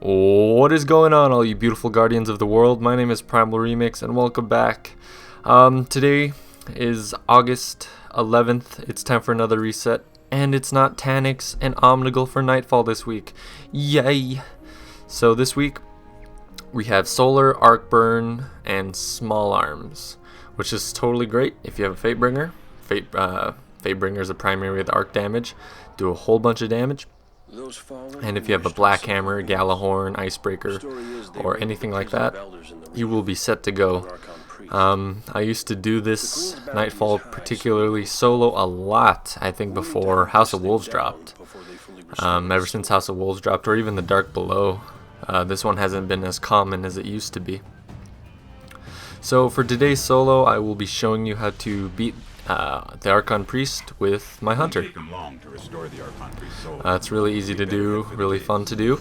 What is going on, all you beautiful guardians of the world? My name is Primal Remix and welcome back. Today is August 11th. It's time for another reset, and it's not Tanix and Omnigul for Nightfall this week. Yay! So this week we have Solar, Arcburn, and Small Arms, which is totally great if you have a Fatebringer. Fatebringer is a primary with arc damage. Do a whole bunch of damage. And if you have a Black Hammer, Galahorn, Icebreaker, or anything like that, you will be set to go. I used to do this Nightfall particularly solo a lot, I think before House of Wolves dropped. Ever since House of Wolves dropped, or even the Dark Below, this one hasn't been as common as it used to be. So for today's solo, I will be showing you how to beat the Archon Priest with my Hunter. It's really easy to do, really fun to do.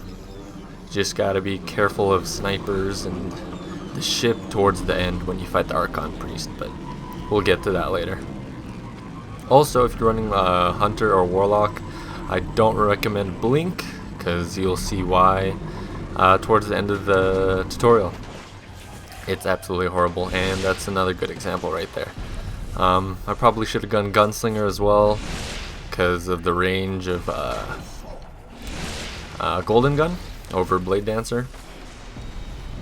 Just gotta be careful of snipers and the ship towards the end when you fight the Archon Priest, but we'll get to that later. Also, if you're running Hunter or Warlock, I don't recommend Blink, because you'll see why towards the end of the tutorial. It's absolutely horrible, and that's another good example right there. I probably should have gone Gunslinger as well, because of the range of Golden Gun over Blade Dancer.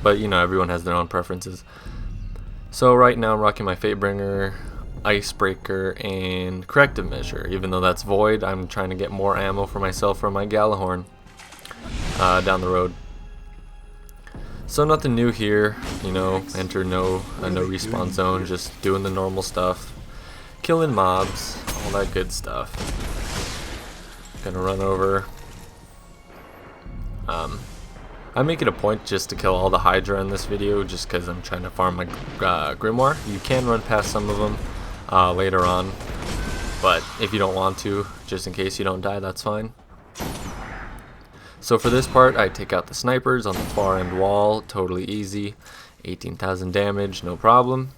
But you know, everyone has their own preferences. So right now I'm rocking my Fatebringer, Icebreaker, and Corrective Measure. Even though that's Void, I'm trying to get more ammo for myself from my Galahorn down the road. So nothing new here, you know, enter no respawn zone, just doing the normal stuff, killing mobs, all that good stuff. Gonna run over. I make it a point just to kill all the Hydra in this video, just because I'm trying to farm my Grimoire. You can run past some of them later on, but if you don't want to, just in case you don't die, that's fine. So for this part, I take out the snipers on the far end wall, totally easy, 18,000 damage, no problem.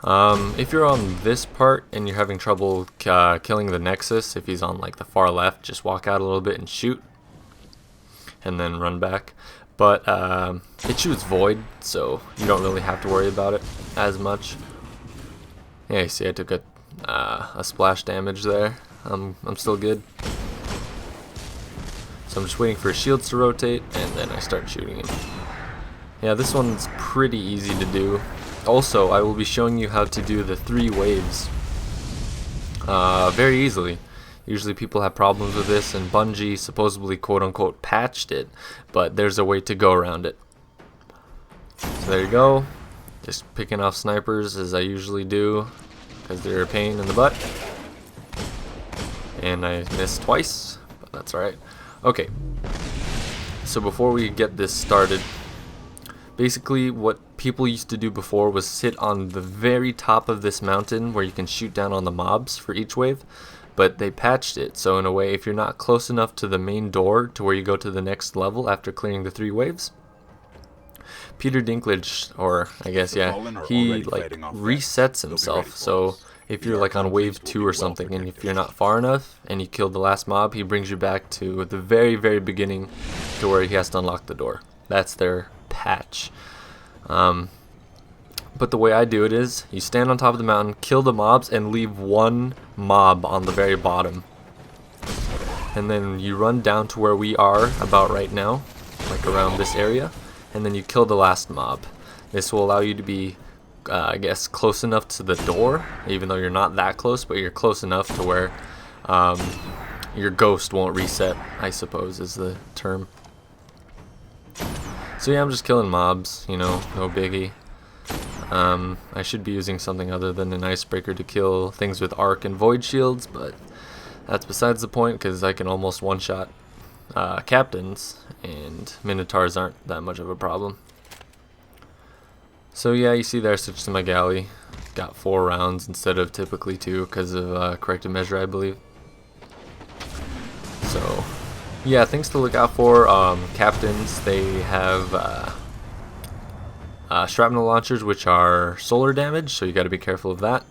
If you're on this part and you're having trouble killing the Nexus, if he's on like the far left, just walk out a little bit and shoot, and then run back. But it shoots Void, so you don't really have to worry about it as much. Yeah, you see I took a splash damage there. I'm still good. So I'm just waiting for his shields to rotate, and then I start shooting him. Yeah, this one's pretty easy to do. Also, I will be showing you how to do the 3 waves very easily. Usually people have problems with this, and Bungie supposedly quote-unquote patched it, but there's a way to go around it. So there you go. Just picking off snipers as I usually do, because they're a pain in the butt. And I missed twice, but that's alright. Okay, so before we get this started, basically what people used to do before was sit on the very top of this mountain where you can shoot down on the mobs for each wave, but they patched it, so in a way, if you're not close enough to the main door to where you go to the next level after clearing the 3 waves, Peter Dinklage, or I guess, yeah, he like resets himself. So if you're like on wave 2 or something, and if you're not far enough and you kill the last mob, he brings you back to the very beginning to where he has to unlock the door. That's their patch. But the way I do it is, you stand on top of the mountain, kill the mobs, and leave 1 mob on the very bottom. And then you run down to where we are about right now, like around this area, and then you kill the last mob. This will allow you to be I guess close enough to the door, even though you're not that close, but you're close enough to where your ghost won't reset, I suppose is the term. So yeah, I'm just killing mobs, you know, no biggie. I should be using something other than an Icebreaker to kill things with Arc and Void shields, but that's besides the point, because I can almost one-shot captains, and Minotaurs aren't that much of a problem. So yeah, you see there I switched to my galley. Got 4 rounds instead of typically 2 because of Corrective Measure, I believe. So yeah, things to look out for. Captains, they have shrapnel launchers, which are solar damage, so you got to be careful of that.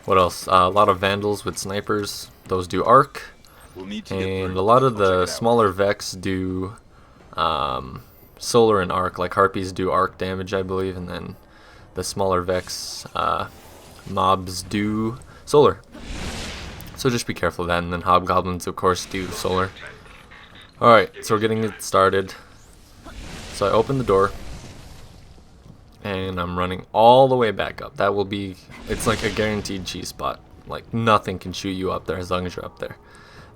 What else? A lot of Vandals with snipers. Those do arc. And a lot of the smaller Vex do solar and arc, like Harpies do arc damage, I believe, and then the smaller Vex mobs do solar. So just be careful of that, and then Hobgoblins, of course, do solar. Alright, so we're getting it started. So I open the door, and I'm running all the way back up. That will be, it's like a guaranteed cheese spot. Like, nothing can shoot you up there as long as you're up there.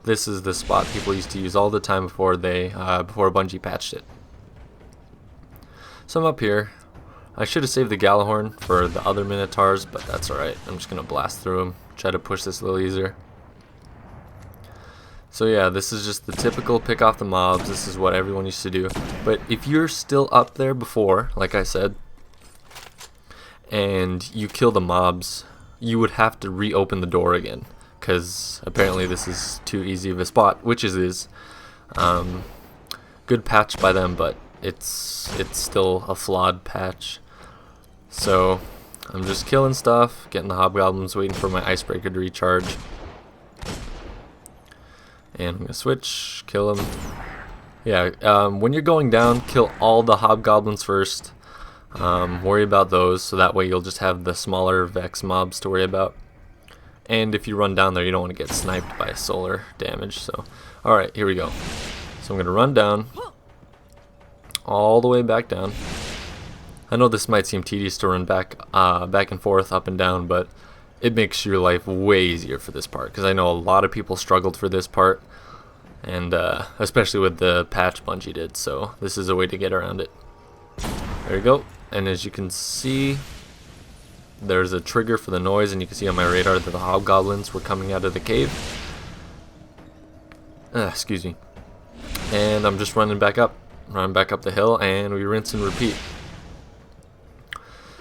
This is the spot people used to use all the time before before Bungie patched it. So I'm up here. I should have saved the Galahorn for the other Minotaurs, but that's alright. I'm just going to blast through them, try to push this a little easier. So yeah, this is just the typical pick off the mobs. This is what everyone used to do. But if you're still up there before, like I said, and you kill the mobs, you would have to reopen the door again, because apparently this is too easy of a spot, which it is. Good patch by them, but it's still a flawed patch. So I'm just killing stuff, getting the Hobgoblins, waiting for my Icebreaker to recharge. And I'm going to switch, kill him. Yeah, when you're going down, kill all the Hobgoblins first. Worry about those, so that way you'll just have the smaller Vex mobs to worry about. And if you run down there, you don't want to get sniped by solar damage. So, alright, here we go. So I'm going to run down, all the way back down. I know this might seem tedious to run back and forth, up and down, but it makes your life way easier for this part, because I know a lot of people struggled for this part, and especially with the patch Bungie did, so this is a way to get around it. There you go, and as you can see, there's a trigger for the noise, and you can see on my radar that the Hobgoblins were coming out of the cave. Excuse me. And I'm just running back up the hill, and we rinse and repeat.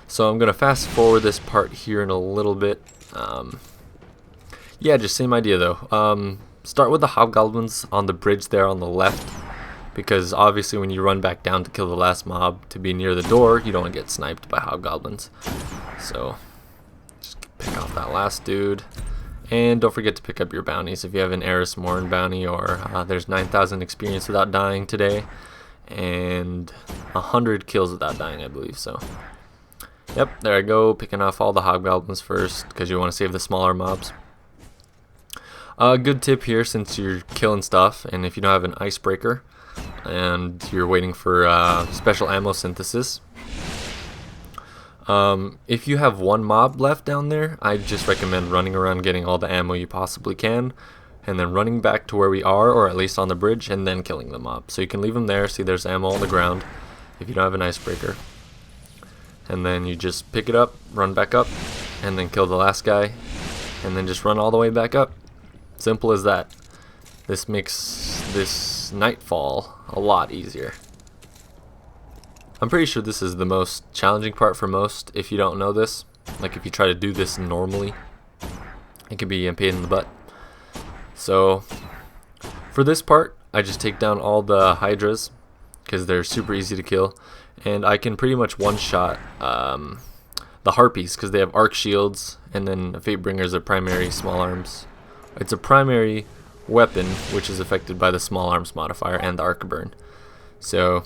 So I'm going to fast forward this part here in a little bit. Yeah, just same idea though. Start with the Hobgoblins on the bridge there on the left, because obviously when you run back down to kill the last mob to be near the door, you don't want to get sniped by Hobgoblins. So just pick off that last dude. And don't forget to pick up your bounties if you have an Eris Morn bounty, or there's 9,000 experience without dying today, and 100 kills without dying, I believe. So yep, there I go, picking off all the Hobgoblins first, because you want to save the smaller mobs. Good tip here, since you're killing stuff, and if you don't have an Icebreaker, and you're waiting for special ammo synthesis, if you have one mob left down there, I just recommend running around getting all the ammo you possibly can, and then running back to where we are, or at least on the bridge, and then killing the mob. So you can leave them there, see there's ammo on the ground, if you don't have an Icebreaker. And then you just pick it up, run back up, and then kill the last guy, and then just run all the way back up. Simple as that. This makes this Nightfall a lot easier. I'm pretty sure this is the most challenging part for most if you don't know this. Like if you try to do this normally, it can be a pain in the butt. So for this part, I just take down all the Hydras, because they're super easy to kill. And I can pretty much one-shot the Harpies, because they have arc shields, and then Fatebringer's a primary small arms. It's a primary weapon, which is affected by the small arms modifier and the arc burn. So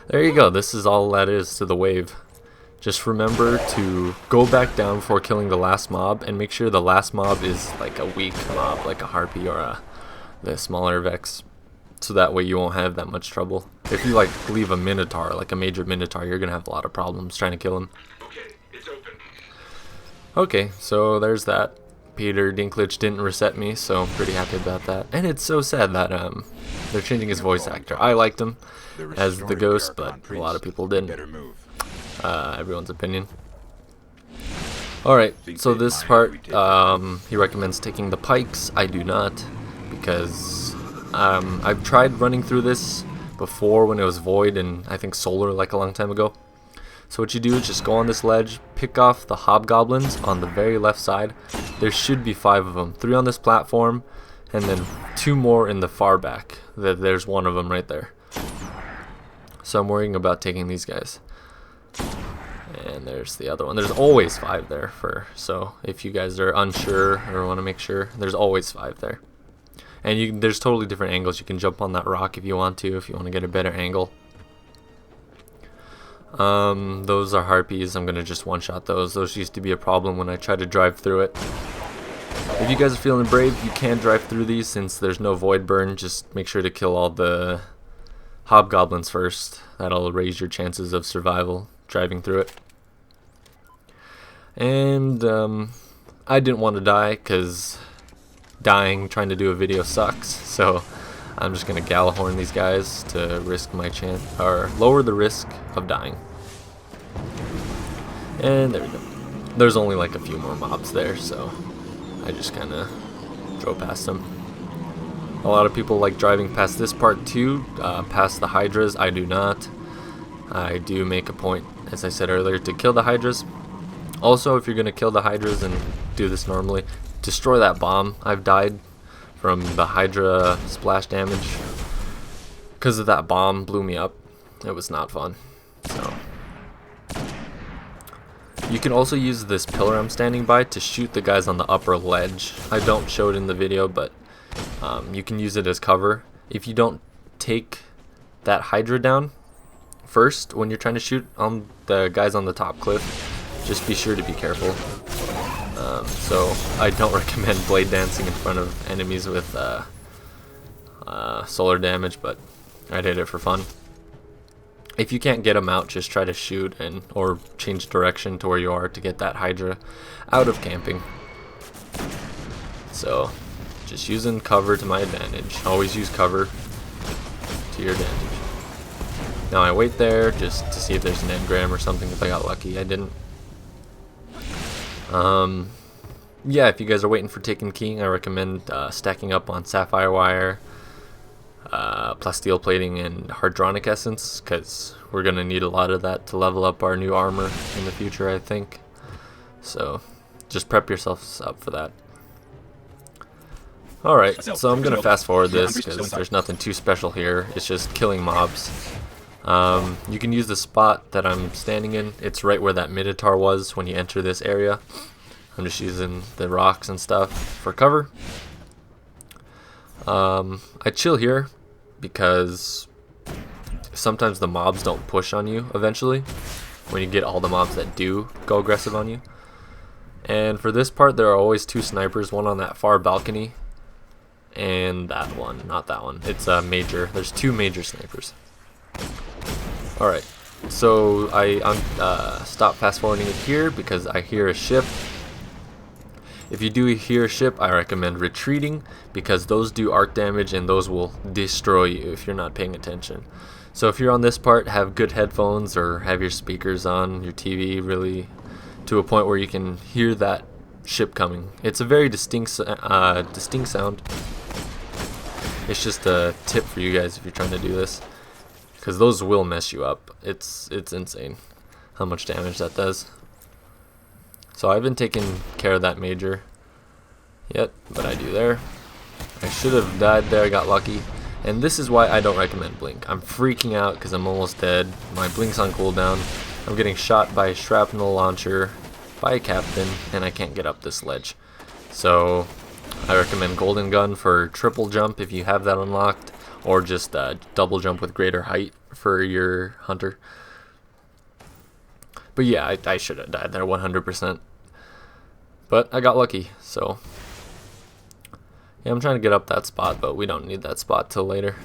there you go. This is all that is to the wave. Just remember to go back down before killing the last mob, and make sure the last mob is like a weak mob, like a Harpy or the smaller Vex. So that way you won't have that much trouble. If you like leave a Minotaur, like a major Minotaur, you're gonna have a lot of problems trying to kill him. Okay, it's open. Okay, so there's that. Peter Dinklage didn't reset me, so I'm pretty happy about that. And it's so sad that they're changing his voice actor. I liked him as the ghost, but a lot of people didn't. Everyone's opinion. Alright, so this part, he recommends taking the pikes. I do not, because I've tried running through this before when it was void and I think solar like a long time ago. So what you do is just go on this ledge, pick off the Hobgoblins on the very left side. There should be 5 of them, 3 on this platform, and then 2 more in the far back. There's one of them right there. So I'm worrying about taking these guys. And there's the other one. There's always 5 there, so if you guys are unsure or want to make sure, there's always 5 there. And there's totally different angles. You can jump on that rock if you want to get a better angle. Those are harpies. I'm gonna just one-shot those. Those used to be a problem when I tried to drive through it. If you guys are feeling brave, you can drive through these since there's no void burn. Just make sure to kill all the hobgoblins first. That'll raise your chances of survival driving through it. And I didn't want to die because dying trying to do a video sucks. So I'm just gonna Galahorn these guys to risk my chance, or lower the risk of dying. And there we go. There's only like a few more mobs there, so I just kind of drove past them. A lot of people like driving past this part too, past the hydras. I do not. I do make a point, as I said earlier, to kill the hydras. Also, if you're going to kill the hydras and do this normally, destroy that bomb. I've died from the hydra splash damage because of that bomb blew me up. It was not fun. So you can also use this pillar I'm standing by to shoot the guys on the upper ledge. I don't show it in the video, but you can use it as cover. If you don't take that hydra down first when you're trying to shoot on the guys on the top cliff, just be sure to be careful. So I don't recommend blade dancing in front of enemies with solar damage, but I did it for fun. If you can't get them out, just try to shoot or change direction to where you are to get that hydra out of camping. So just using cover to my advantage. Always use cover to your advantage. Now I wait there just to see if there's an engram or something. If I got lucky, I didn't. Yeah, if you guys are waiting for Taken King, I recommend stacking up on sapphire wire, plasteel plating, and hardronic essence, because we're going to need a lot of that to level up our new armor in the future, I think. So just prep yourselves up for that. Alright, so I'm going to fast forward this because there's nothing too special here. It's just killing mobs. You can use the spot that I'm standing in. It's right where that Minotaur was when you enter this area. I'm just using the rocks and stuff for cover. I chill here because sometimes the mobs don't push on you eventually when you get all the mobs that do go aggressive on you. And for this part, there are always two snipers, one on that far balcony and that one, not that one. It's a major. There's two major snipers. Alright, so I'm stop fast forwarding it here because I hear a ship. If you do hear a ship, I recommend retreating because those do arc damage and those will destroy you if you're not paying attention. So if you're on this part, have good headphones or have your speakers on, your TV really to a point where you can hear that ship coming. It's a very distinct sound. It's just a tip for you guys if you're trying to do this, because those will mess you up. It's insane how much damage that does. So I've been taking care of that major yet, but I do there. I should have died there, I got lucky. And this is why I don't recommend blink. I'm freaking out because I'm almost dead. My blink's on cooldown. I'm getting shot by a shrapnel launcher by a captain, and I can't get up this ledge. So I recommend golden gun for triple jump if you have that unlocked, or just double jump with greater height for your hunter. But yeah, I should have died there 100%. But I got lucky, so yeah, I'm trying to get up that spot, but we don't need that spot till later.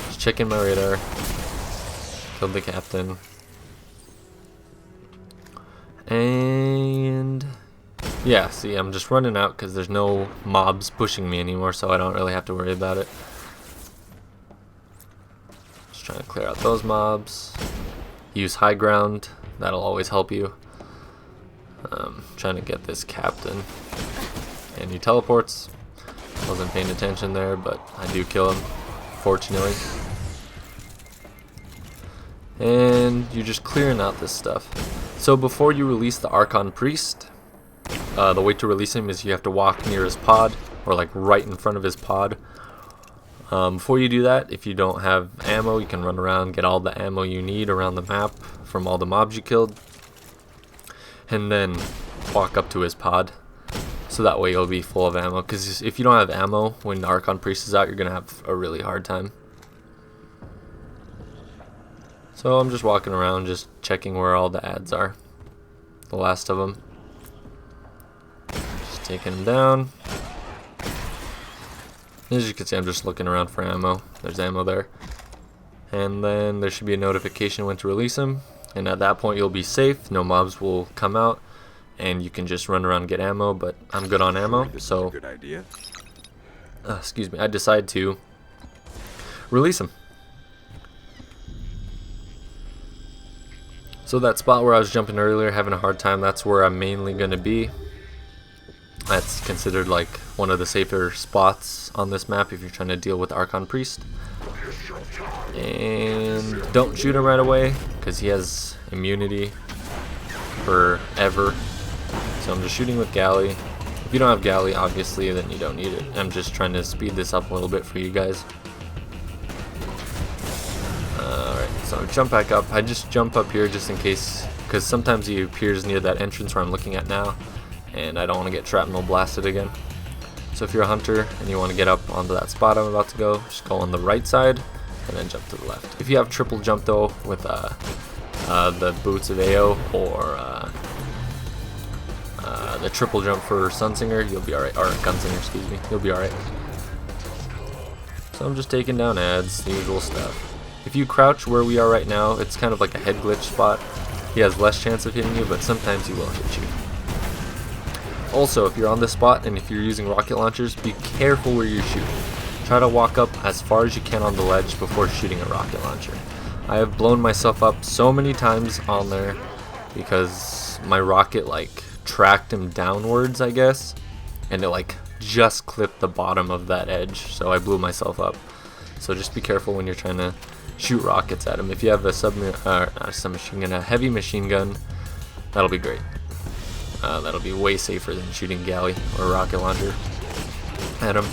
Just checking my radar. Killed the captain. And yeah, see, I'm just running out because there's no mobs pushing me anymore, so I don't really have to worry about it. Just trying to clear out those mobs. Use high ground. That'll always help you. Trying to get this captain. And he teleports. Wasn't paying attention there, but I do kill him, fortunately. And you're just clearing out this stuff. So before you release the Archon Priest, the way to release him is you have to walk near his pod, or like right in front of his pod. Before you do that, if you don't have ammo, you can run around, get all the ammo you need around the map from all the mobs you killed, and then walk up to his pod. so that way you'll be full of ammo, because if you don't have ammo when the Archon Priest is out, you're gonna have a really hard time. So I'm just walking around, just checking where all the ads are, the last of them. Just taking them down. As you can see, I'm just looking around for ammo. There's ammo there. And then there should be a notification when to release them. And at that point you'll be safe. No mobs will come out. And you can just run around and get ammo. But I'm good on ammo. So, good idea. Excuse me. I decide to release them. So that spot where I was jumping earlier, having a hard time, that's where I'm mainly going to be. That's considered like one of the safer spots on this map if you're trying to deal with Archon Priest. And don't shoot him right away because he has immunity forever. So I'm just shooting with galley. If you don't have galley, obviously, then you don't need it. I'm just trying to speed this up a little bit for you guys. Alright, so jump back up. I just jump up here just in case, because sometimes he appears near that entrance where I'm looking at now. And I don't want to get shrapnel blasted again. So if you're a hunter and you want to get up onto that spot I'm about to go, just go on the right side and then jump to the left. If you have triple jump though with the boots of AO or the triple jump for Sunsinger, you'll be alright. Or Gunsinger, excuse me. You'll be alright. So I'm just taking down ads, the usual stuff. If you crouch where we are right now, it's kind of like a head glitch spot. He has less chance of hitting you, but sometimes he will hit you. Also, if you're on this spot and if you're using rocket launchers, be careful where you shoot. Try to walk up as far as you can on the ledge before shooting a rocket launcher. I have blown myself up so many times on there because my rocket like tracked him downwards, I guess, and it like just clipped the bottom of that edge, so I blew myself up. So just be careful when you're trying to shoot rockets at him. If you have a heavy machine gun, that'll be great. That'll be way safer than shooting galley or rocket launcher at him.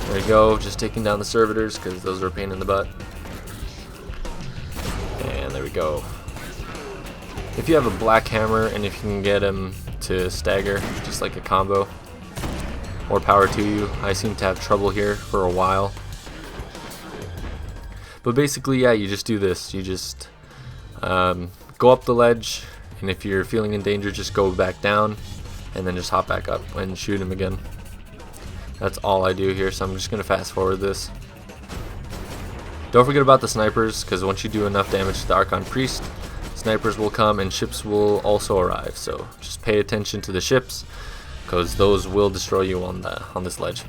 There you go, just taking down the servitors because those are a pain in the butt. And there we go. If you have a black hammer and if you can get him to stagger, just like a combo, more power to you. I seem to have trouble here for a while. But basically, yeah, you just do this. You just go up the ledge, and if you're feeling in danger, just go back down and then just hop back up and shoot him again. That's all I do here, so I'm just going to fast forward this. Don't forget about the snipers, because once you do enough damage to the Archon Priest, snipers will come and ships will also arrive. So just pay attention to the ships, because those will destroy you on this ledge.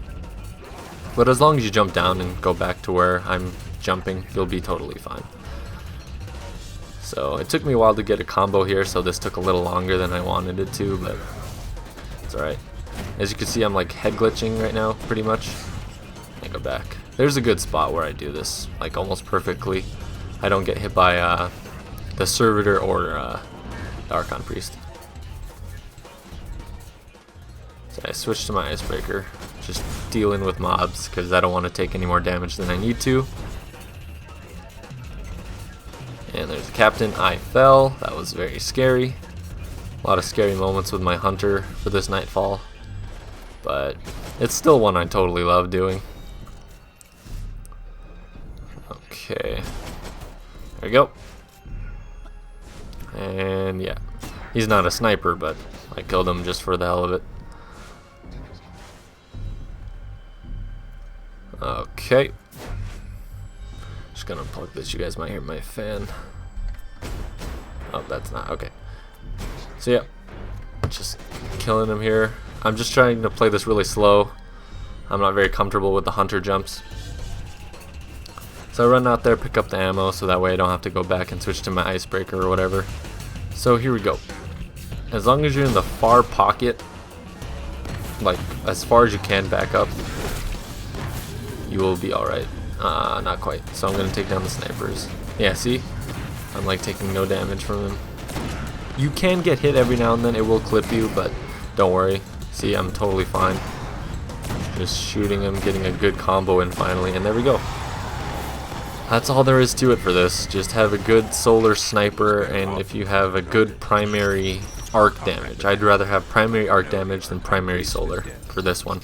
But as long as you jump down and go back to where I'm jumping, you'll be totally fine. So it took me a while to get a combo here, so this took a little longer than I wanted it to, but it's alright. As you can see, I'm like head glitching right now, pretty much. I go back. There's a good spot where I do this, like almost perfectly. I don't get hit by the servitor or the Archon Priest. So I switched to my icebreaker, just dealing with mobs because I don't want to take any more damage than I need to. And there's the captain. I fell. That was very scary. A lot of scary moments with my hunter for this Nightfall. But it's still one I totally love doing. Okay. There we go. And yeah. He's not a sniper, but I killed him just for the hell of it. Okay. Just gonna unplug this. You guys might hear my fan. Oh, that's not okay. So yeah, just killing him here. I'm just trying to play this really slow. I'm not very comfortable with the hunter jumps. So I run out there, pick up the ammo, so that way I don't have to go back and switch to my icebreaker or whatever. So here we go. As long as you're in the far pocket, like as far as you can back up, you will be alright. Not quite. So I'm going to take down the snipers. Yeah, see? I'm like taking no damage from him. You can get hit every now and then. It will clip you, but don't worry. See, I'm totally fine. Just shooting him, getting a good combo in finally, and there we go. That's all there is to it for this. Just have a good solar sniper, and if you have a good primary arc damage. I'd rather have primary arc damage than primary solar for this one.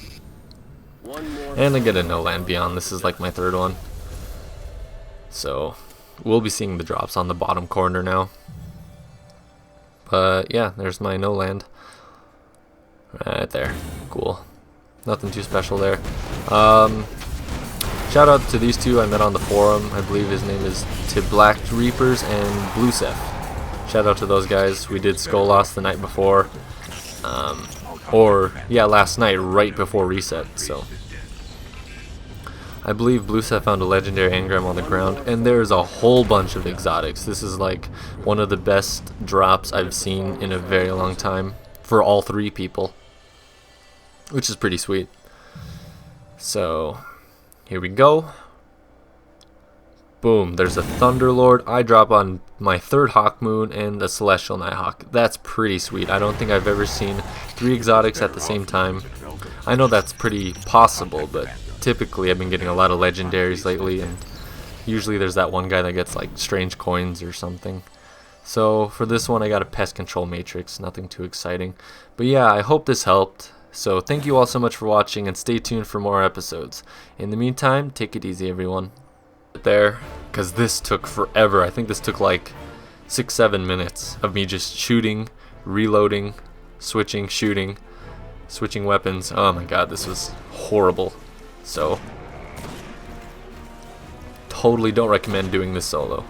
And I get a no land beyond. This is like my third one. So we'll be seeing the drops on the bottom corner now. But yeah, there's my no land. Right there. Cool. Nothing too special there. Shout out to these two I met on the forum. I believe his name is To Black Reapers and Bluesef. Shout out to those guys. We did Skolas the night before. Or yeah, last night right before reset. So I believe Bluesef found a legendary engram on the ground, and there's a whole bunch of exotics. This is like one of the best drops I've seen in a very long time for all three people, which is pretty sweet. So here we go. Boom, there's a Thunderlord. I drop on my third Hawk Moon and a Celestial Nighthawk. That's pretty sweet. I don't think I've ever seen 3 exotics at the same time. I know that's pretty possible, but typically I've been getting a lot of legendaries lately, and usually there's that one guy that gets like strange coins or something. So for this one I got a Pest Control Matrix, nothing too exciting. But yeah, I hope this helped. So thank you all so much for watching, and stay tuned for more episodes. In the meantime, take it easy everyone. There, because this took forever. I think this took like 6-7 minutes of me just shooting, reloading, switching, shooting, switching weapons. Oh my god, this was horrible. So totally don't recommend doing this solo.